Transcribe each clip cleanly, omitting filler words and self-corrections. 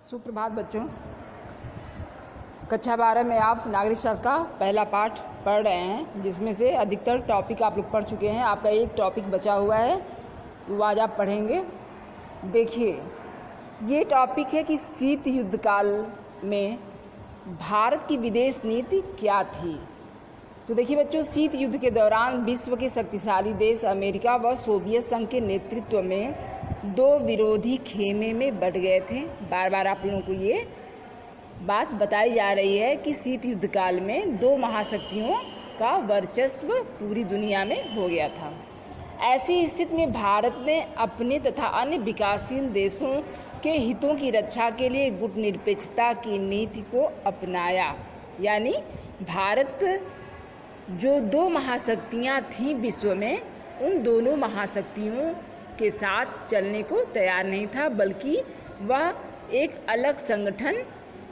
सुप्रभात बच्चों। कक्षा 12 में आप नागरिक शास्त्र का पहला पाठ पढ़ रहे हैं, जिसमें से अधिकतर टॉपिक आप लोग पढ़ चुके हैं। आपका एक टॉपिक बचा हुआ है, वो आज आप पढ़ेंगे। देखिए, ये टॉपिक है कि शीत युद्ध काल में भारत की विदेश नीति क्या थी। तो देखिए बच्चों, शीत युद्ध के दौरान विश्व के शक्तिशाली देश अमेरिका व सोवियत संघ के नेतृत्व में दो विरोधी खेमे में बट गए थे। बार बार आप लोगों को ये बात बताई जा रही है कि शीत युद्ध काल में दो महाशक्तियों का वर्चस्व पूरी दुनिया में हो गया था। ऐसी स्थिति में भारत ने अपने तथा अन्य विकासशील देशों के हितों की रक्षा के लिए गुटनिरपेक्षता की नीति को अपनाया। यानी भारत जो दो महाशक्तियां थीं विश्व में, उन दोनों महाशक्तियों के साथ चलने को तैयार नहीं था, बल्कि वह एक अलग संगठन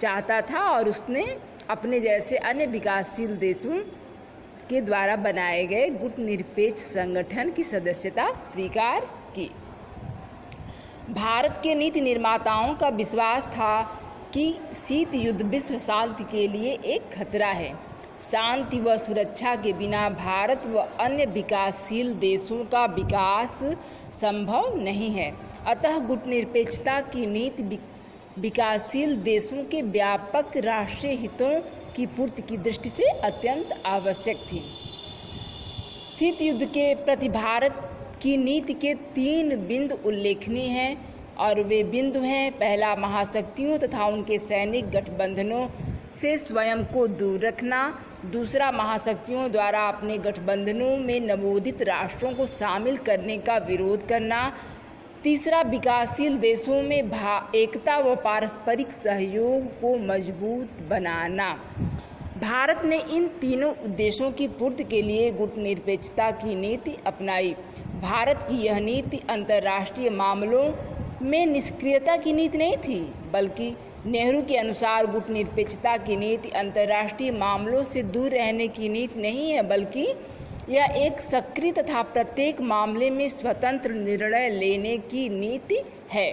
चाहता था और उसने अपने जैसे अन्य विकासशील देशों के द्वारा बनाए गए गुटनिरपेक्ष संगठन की सदस्यता स्वीकार की। भारत के नीति निर्माताओं का विश्वास था कि शीत युद्ध विश्व शांति के लिए एक खतरा है। शांति व सुरक्षा के बिना भारत व अन्य विकासशील देशों का विकास संभव नहीं है। अतः गुटनिरपेक्षता की नीति विकासशील देशों के व्यापक राष्ट्रीय हितों की पूर्ति की दृष्टि से अत्यंत आवश्यक थी। शीत युद्ध के प्रति भारत की नीति के 3 बिंदु उल्लेखनीय हैं, और वे बिंदु हैं: पहला, महाशक्तियों तथा उनके सैनिक गठबंधनों से स्वयं को दूर रखना; दूसरा, महाशक्तियों द्वारा अपने गठबंधनों में नवोदित राष्ट्रों को शामिल करने का विरोध करना; तीसरा, विकासशील देशों में एकता व पारस्परिक सहयोग को मजबूत बनाना। भारत ने इन तीनों उद्देश्यों की पूर्ति के लिए गुटनिरपेक्षता की नीति अपनाई। भारत की यह नीति अंतर्राष्ट्रीय मामलों में निष्क्रियता की नीति नहीं थी, बल्कि नेहरू के अनुसार गुटनिरपेक्षता की नीति अंतर्राष्ट्रीय मामलों से दूर रहने की नीति नहीं है, बल्कि यह एक सक्रिय तथा प्रत्येक मामले में स्वतंत्र निर्णय लेने की नीति है।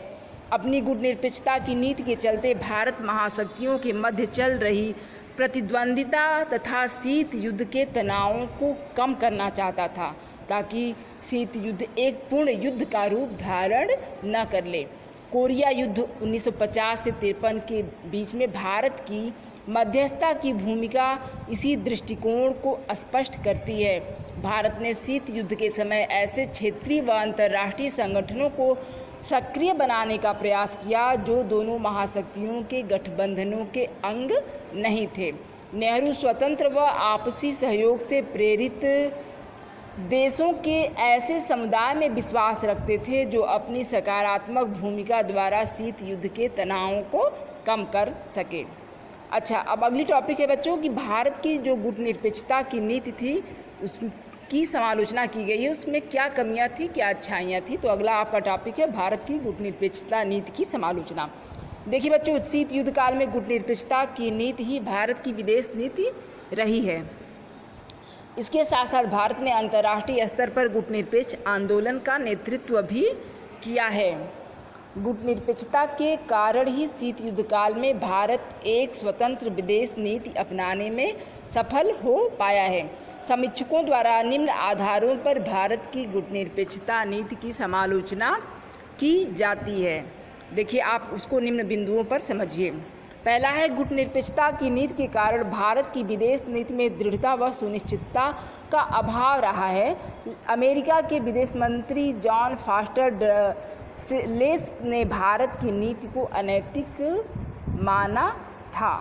अपनी गुटनिरपेक्षता की नीति के चलते भारत महाशक्तियों के मध्य चल रही प्रतिद्वंदिता तथा शीत युद्ध के तनावों को कम करना चाहता था, ताकि शीत युद्ध एक पूर्ण युद्ध का रूप धारण न कर ले। कोरिया युद्ध 1950 से 53 के बीच में भारत की मध्यस्थता की भूमिका इसी दृष्टिकोण को स्पष्ट करती है। भारत ने शीत युद्ध के समय ऐसे क्षेत्रीय व अंतर्राष्ट्रीय संगठनों को सक्रिय बनाने का प्रयास किया जो दोनों महाशक्तियों के गठबंधनों के अंग नहीं थे। नेहरू स्वतंत्र व आपसी सहयोग से प्रेरित देशों के ऐसे समुदाय में विश्वास रखते थे जो अपनी सकारात्मक भूमिका द्वारा शीत युद्ध के तनावों को कम कर सके। अच्छा, अब अगली टॉपिक है बच्चों कि भारत की जो गुटनिरपेक्षता की नीति थी उसकी समालोचना की गई है, उसमें क्या कमियां थी, क्या अच्छाइयां थी। तो अगला आपका टॉपिक है भारत की गुटनिरपेक्षता नीति की समालोचना। देखिए बच्चों, शीत युद्ध काल में गुटनिरपेक्षता की नीति ही भारत की विदेश नीति रही है। इसके साथ साथ भारत ने अंतर्राष्ट्रीय स्तर पर गुटनिरपेक्ष आंदोलन का नेतृत्व भी किया है। गुटनिरपेक्षता के कारण ही शीत युद्ध काल में भारत एक स्वतंत्र विदेश नीति अपनाने में सफल हो पाया है। समीक्षकों द्वारा निम्न आधारों पर भारत की गुटनिरपेक्षता नीति की समालोचना की जाती है। देखिए, आप उसको निम्न बिंदुओं पर समझिए। पहला है, गुटनिरपेक्षता की नीति के कारण भारत की विदेश नीति में दृढ़ता व सुनिश्चितता का अभाव रहा है। अमेरिका के विदेश मंत्री जॉन फॉस्टर लेस ने भारत की नीति को अनैतिक माना था।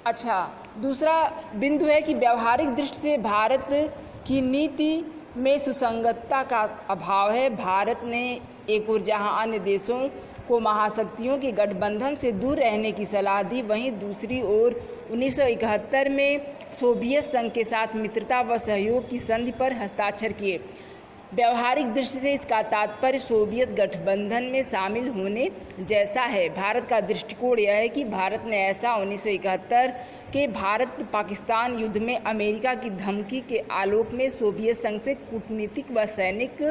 अच्छा, दूसरा बिंदु है कि व्यावहारिक दृष्टि से भारत की नीति में सुसंगतता का अभाव है। भारत ने एक ओर जहां अन्य देशों को महाशक्तियों के गठबंधन से दूर रहने की सलाह दी, वहीं दूसरी ओर 1971 में सोवियत संघ के साथ मित्रता व सहयोग की संधि पर हस्ताक्षर किए। व्यावहारिक दृष्टि से इसका तात्पर्य सोवियत गठबंधन में शामिल होने जैसा है। भारत का दृष्टिकोण यह है कि भारत ने ऐसा 1971 के भारत पाकिस्तान युद्ध में अमेरिका की धमकी के आलोक में सोवियत संघ से कूटनीतिक व सैनिक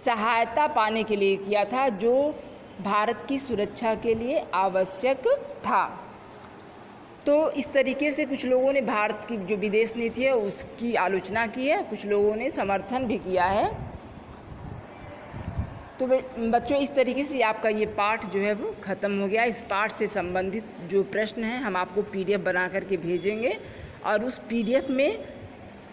सहायता पाने के लिए किया था, जो भारत की सुरक्षा के लिए आवश्यक था। तो इस तरीके से कुछ लोगों ने भारत की जो विदेश नीति है उसकी आलोचना की है, कुछ लोगों ने समर्थन भी किया है। तो बच्चों इस तरीके से आपका ये पाठ जो है वो ख़त्म हो गया। इस पाठ से संबंधित जो प्रश्न हैं हम आपको PDF बना करके भेजेंगे और उस PDF में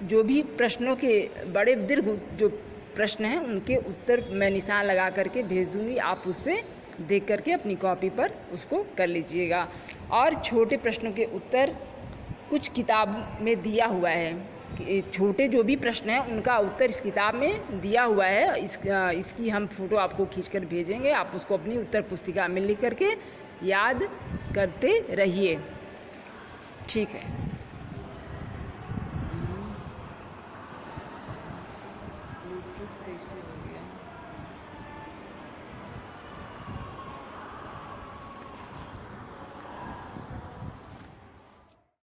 जो भी प्रश्नों के बड़े दीर्घ जो प्रश्न हैं उनके उत्तर मैं निशान लगा करके भेज दूंगी। आप उससे देख करके अपनी कॉपी पर उसको कर लीजिएगा। और छोटे प्रश्नों के उत्तर कुछ किताब में दिया हुआ है, छोटे जो भी प्रश्न हैं उनका उत्तर इस किताब में दिया हुआ है। इसकी हम फोटो आपको खींचकर भेजेंगे, आप उसको अपनी उत्तर पुस्तिका में लिख करके याद करते रहिए। ठीक है।